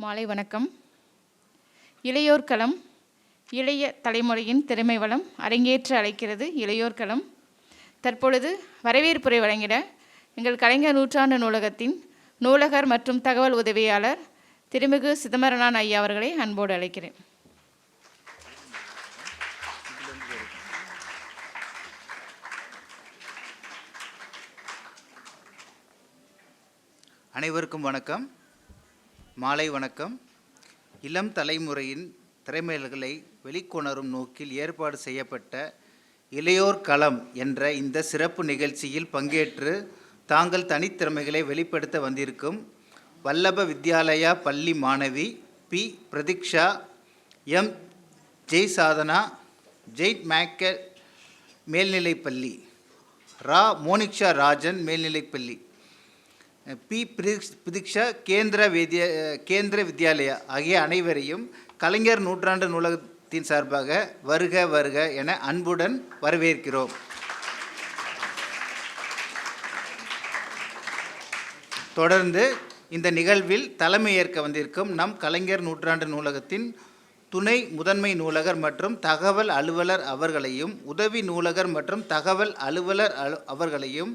மாலை வணக்கம். இளையோர் களம் இளைய தலைமுறையின் திறமை வளம் அரங்கேற்ற அழைக்கிறது இளையோர் களம். தற்பொழுது வரவேற்புரை வழங்கிட எங்கள் கலைஞர் நூற்றாண்டு நூலகத்தின் நூலகர் மற்றும் தகவல் உதவியாளர் திருமிகு சிதம்பரனான் ஐயா அவர்களை அன்போடு அழைக்கிறேன். அனைவருக்கும் வணக்கம், மாலை வணக்கம். இளம் தலைமுறையின் திறமைகளை வெளிக்கொணரும் நோக்கில் ஏற்பாடு செய்யப்பட்ட இளையோர் களம் என்ற இந்த சிறப்பு நிகழ்ச்சியில் பங்கேற்று தாங்கள் தனித்திறமைகளை வெளிப்படுத்த வந்திருக்கும் வல்லப வித்யாலயா பள்ளி மாணவி பி பிரதீக்ஷா, எம் ஜெய் சாதனா ஜெயிட் மேக்கல் மேல்நிலைப்பள்ளி, ரா மோனிக்ஷா ராஜன் மேல்நிலைப்பள்ளி, பி பிரதீக்ஷா கேந்திர வித்யாலயா ஆகிய அனைவரையும் கலைஞர் நூற்றாண்டு நூலகத்தின் சார்பாக வருக வருக என அன்புடன் வரவேற்கிறோம். தொடர்ந்து இந்த நிகழ்வில் தலைமையேற்க வந்திருக்கும் நம் கலைஞர் நூற்றாண்டு நூலகத்தின் துணை முதன்மை நூலகர் மற்றும் தகவல் அலுவலர் அவர்களையும் உதவி நூலகர் மற்றும் தகவல் அலுவலர் அவர்களையும்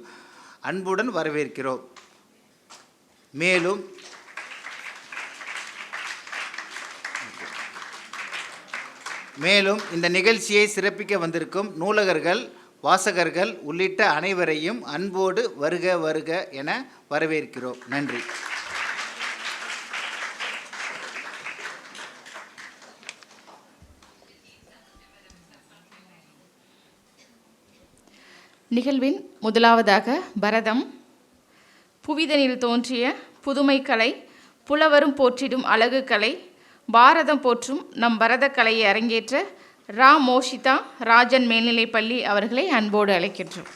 அன்புடன் வரவேற்கிறோம். மேலும் இந்த நிகழ்ச்சியை சிறப்பிக்க வந்திருக்கும் நூலகர்கள், வாசகர்கள் உள்ளிட்ட அனைவரையும் அன்போடு வருக வருக என வரவேற்கிறோம். நன்றி. நிகழ்வின் முதலாவதாக பரதம். புவிதனில் தோன்றிய புதுமை கலை, புலவரும் போற்றிடும் அழகு கலை, பாரதம் போற்றும் நம் பரத கலையை அரங்கேற்ற ரா மோஷிதா ராஜன் மேல்நிலைப்பள்ளி அவர்களை அன்போடு அழைக்கின்றோம்.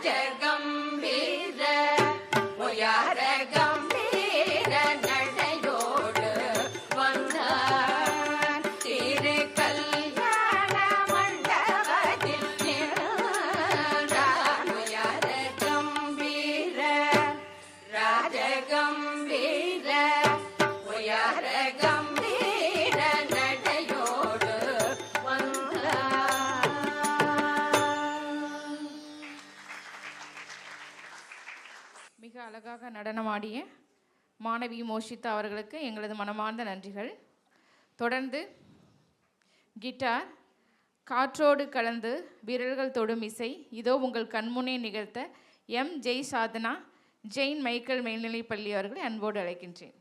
ராஜகம்பீர ஒயார கம்பீர நடையோடு வந்தார் திரு கல்யாண மண்டபத்தில் நின்றார். ஒயார கம்பீர ராஜகம்பீர ஒயார கம்பீர நடையோடு வந்தார். மிக அழகாக நடனமாடிய மாணவி மோஷிதா அவர்களுக்கு எங்களது மனமார்ந்த நன்றிகள். தொடர்ந்து கிட்டார் காற்றோடு கலந்து விரல்கள் தொடும் இசை இதோ உங்கள் கண்முனே நிகழ்த்த எம் ஜெய் சாதனா ஜெயின் மைக்கேல் மேல்நிலைப்பள்ளி அவர்களை அன்போடு அழைக்கின்றேன்.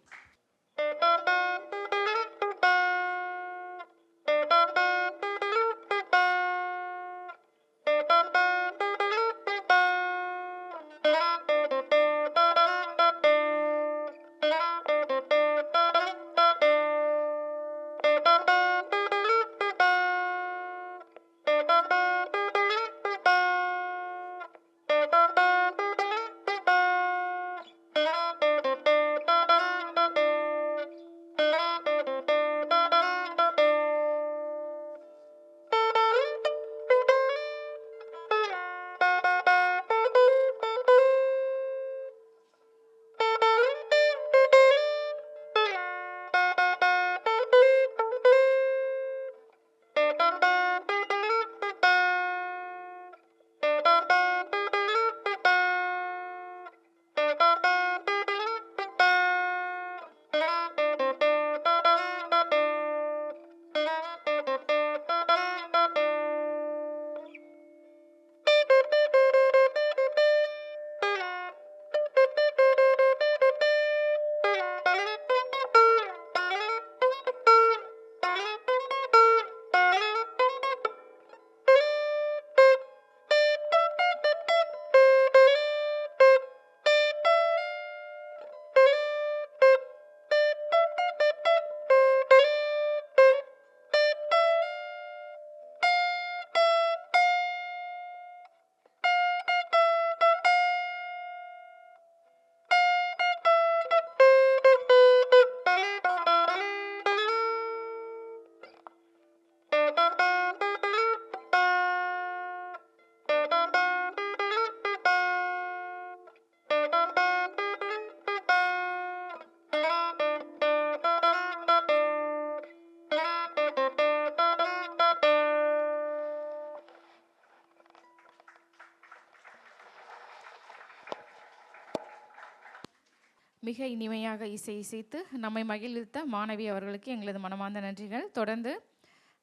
மிக இனிமையாக இசைத்து நம்மை மகிழ்வித்த மாணவி அவர்களுக்கு எங்களது மனமார்ந்த நன்றிகள். தொடர்ந்து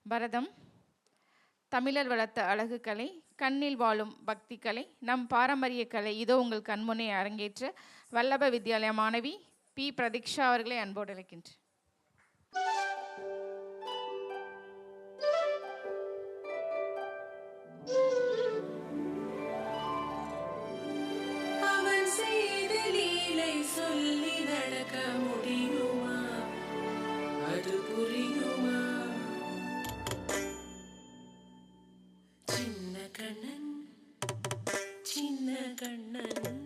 பரதம் தமிழர் வளர்த்த அழகு கலை, கண்ணில் வாழும் பக்தி கலை, நம் பாரம்பரிய கலை இதோ உங்கள் கண்முனை அரங்கேற்ற வல்லப வித்யாலயா மாணவி பி பிரதீக்ஷா அவர்களை அன்போடு அழைக்கின்றேன். சொல்லி நடக்க முடியுமா? அது புரியுமா? சின்ன கண்ணன் சின்ன கண்ணன்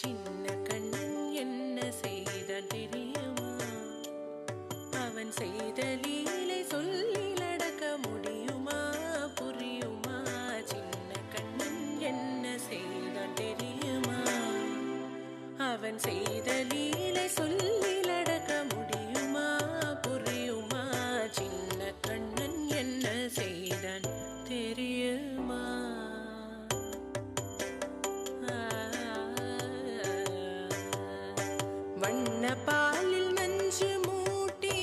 சின்ன கண்ணன் என்ன செய்தான் தெரியுமா? அவன் செய்த லீலை சொல்லி நடக்க முடியுமா? புரியுமா? சின்ன கண்ணன் என்ன செய்தான் தெரியுமா? அவன் செய்த லீலை சொல்லி நடக்க முடியுமா? புரியுமா? சின்ன கண்ணன் என்ன செய்தான் தெரியுமா? வண்ண பாலில் நஞ்சு மூட்டி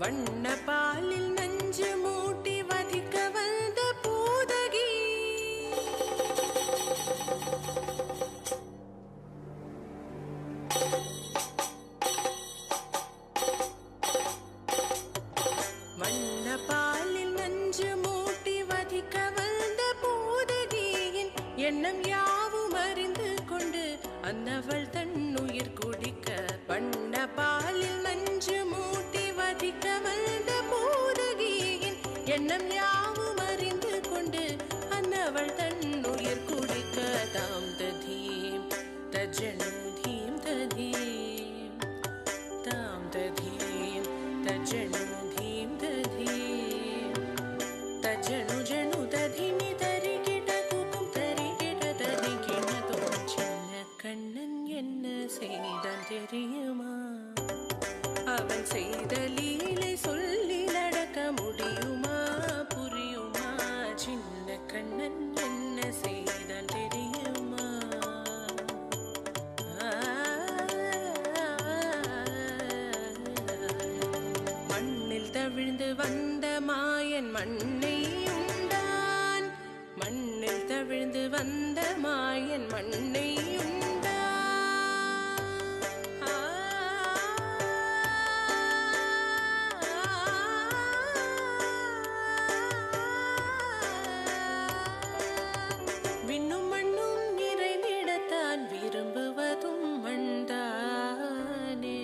வண்ண பாலில் நஞ்சு மூட்டி வதிக்க வந்த பூதகி வண்ண பாலில் நஞ்சு மூட்டி வதிக்க வந்த பூதகியின் எண்ணம் யாவும் அறிந்து கொண்டு அன்னவள் தன்னுயிர் குடிக்க வண்ண பாலில் நஞ்சு மூட்டி வதிக்க வந்த பூதகியின் எண்ணம் யாவும் அறிந்து கொண்டு அன்னவள் அன்னவள் தன்னுயிர் குடிக்க தாம் ததீம் தஜ்ஜனு தீம் ததீம் தாம் ததீம் தஜ்ஜனு தீம் ததீம் தஜ்ஜனு ஜனு ததீமி தரிகிட குகும் தரிகிட ததிகிட தோம் சின்ன கண்ணன் என்ன செய்தான் தெரியுமா? அவன் செய்த லீலை சொல்லில் அடக்க முடியுமா? புரியுமா? சின்ன கண்ணன் என்ன செய்தான் தெரியுமா? மண்ணில் தவிழ்ந்து வந்த மாயன் மண்ணை உண்டான். மண்ணில் தவிழ்ந்து வந்த மாயன் மண்ணை உண்டான். விண்ணும் மண்ணும் நிறைந்திடத்தான் விரும்புவதும் மண்தானே.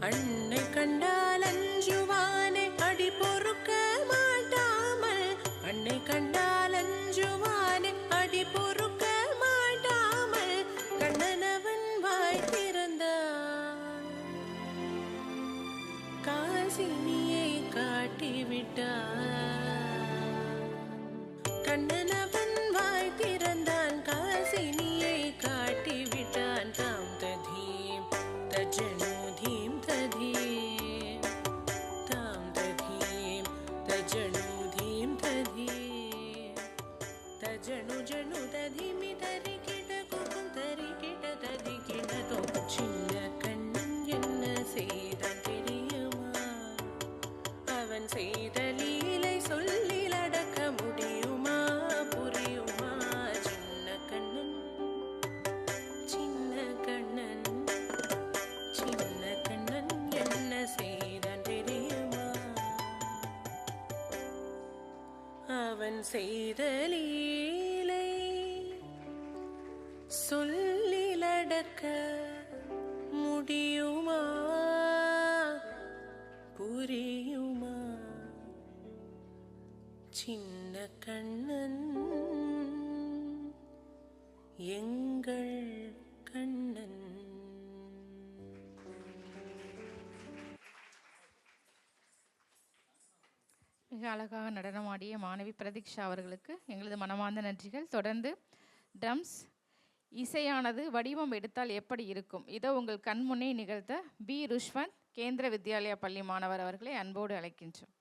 அன்னை கண்டால் அஞ்சுவானே அடி பொறுக்க மாட்டாமல். அன்னை கண்டால் அஞ்சுவானே அடி பொறுக்க மாட்டாமல். கண்ணனவன் வாய் திறந்தான். காசினியை காட்டிவிட்டான். கண்ணனவன் வாய் திறந்தான். காசினியை காட்டிவிட்டான். தாம் ததீம் தஜ்ஜனு தீம் ததீம் தாம் ததீம் தஜ்ஜனு தீம் ததீம் தஜ்ஜனு ஜனு ததீமி தரிகிட குகும் தரிகிட ததிகிட தோம் சின்ன கண்ணன் என்ன செய்தான் தெரியுமா? அவன் செய்த லீலை சொல்லில் அடக்க முடியுமா? புரியுமா? சின்ன கண்ணன் சின்ன கண்ணன் சின்ன கண்ணன் என்ன செய்தான் தெரியுமா? அவன் செய்த லீலை சொல்லில் அடக்க முடியுமா? புரியுமா? சின்ன கண்ணன் எங்கள் கண்ணன். மிக அழகாக நடனமாடிய மாணவி பிரதீக்ஷா அவர்களுக்கு எங்களது மனமார்ந்த நன்றிகள். தொடர்ந்து ட்ரம்ஸ் இசையானது வடிவம் எடுத்தால் எப்படி இருக்கும்? இதோ உங்கள் கண்முன்னே நிகழ்த்த பி. ருஷ்வந்த் கேந்திர வித்யாலயா பள்ளி மாணவர் அவர்களை அன்போடு அழைக்கின்றோம்.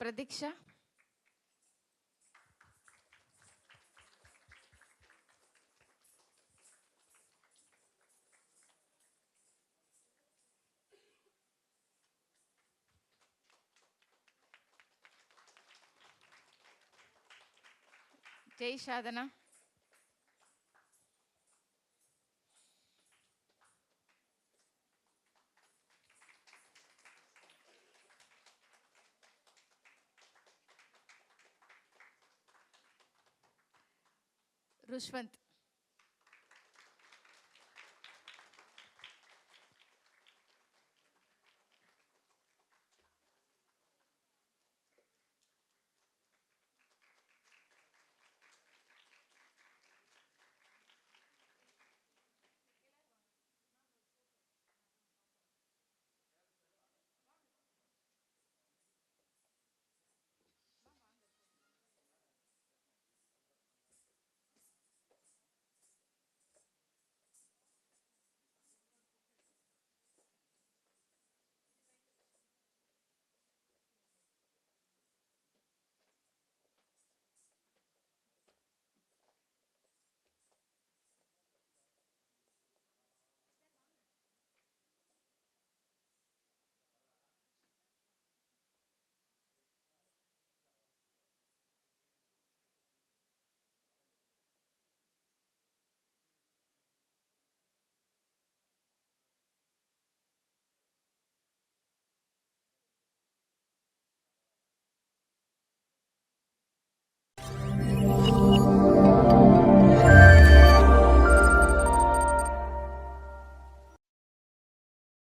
பிரதீக்ஷா, ஜெய் சாதனா, ருஷ்வந்த்,